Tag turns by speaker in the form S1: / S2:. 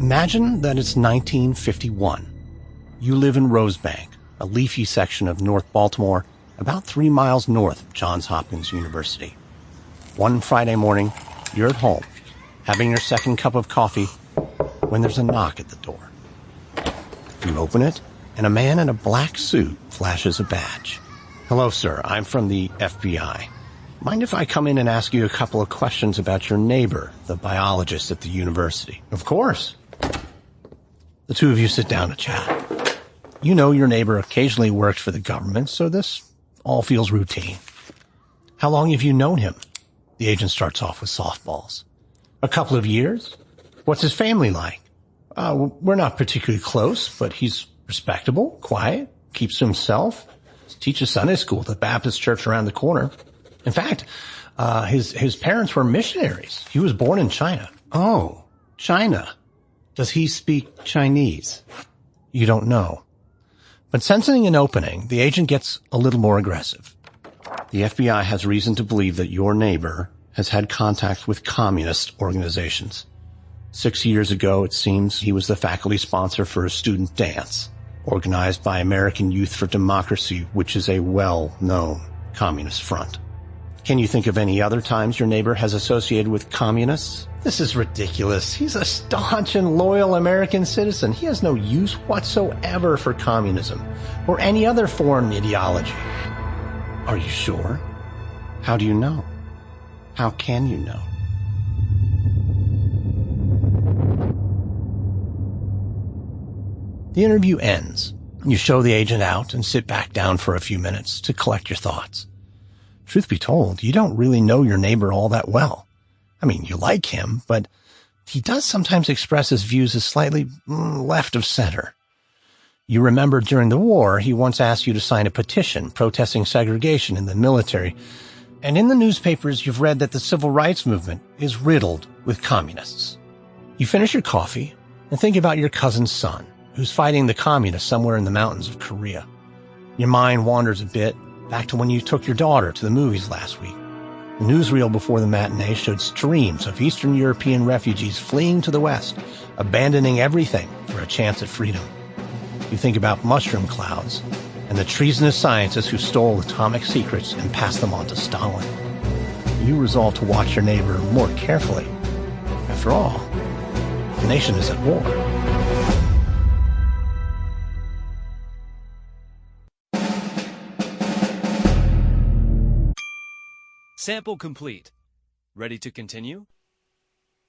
S1: Imagine that it's 1951. You live in Rosebank, a leafy section of North Baltimore, about 3 miles north of Johns Hopkins University. One Friday morning, you're at home, having your second cup of coffee, when there's a knock at the door. You open it, and a man in a black suit flashes a badge. "Hello, sir. I'm from the FBI. Mind if I come in and ask you a couple of questions about your neighbor, the biologist at the university?" "Of course." The two of you sit down to chat. You know your neighbor occasionally worked for the government, so this all feels routine. "How long have you known him?" The agent starts off with softballs. "A couple of years." "What's his family like?" We're not particularly close, but he's respectable, quiet, keeps to himself, teaches Sunday school at the Baptist church around the corner. In fact, his parents were missionaries. He was born in China." "Oh, China. Does he speak Chinese?" You don't know. But sensing an opening, the agent gets a little more aggressive. "The FBI has reason to believe that your neighbor has had contact with communist organizations. 6 years ago, it seems, he was the faculty sponsor for a student dance organized by American Youth for Democracy, which is a well-known communist front. Can you think of any other times your neighbor has associated with communists?" "This is ridiculous. He's a staunch and loyal American citizen. He has no use whatsoever for communism or any other foreign ideology." "Are you sure? How do you know? How can you know?" The interview ends. You show the agent out and sit back down for a few minutes to collect your thoughts. Truth be told, you don't really know your neighbor all that well. I mean, you like him, but he does sometimes express his views as slightly left of center. You remember during the war, he once asked you to sign a petition protesting segregation in the military. And in the newspapers, you've read that the civil rights movement is riddled with communists. You finish your coffee and think about your cousin's son, who's fighting the communists somewhere in the mountains of Korea. Your mind wanders a bit back to when you took your daughter to the movies last week. The newsreel before the matinee showed streams of Eastern European refugees fleeing to the West, abandoning everything for a chance at freedom. You think about mushroom clouds and the treasonous scientists who stole atomic secrets and passed them on to Stalin. You resolve to watch your neighbor more carefully. After all, the nation is at war.
S2: Sample complete. Ready to continue?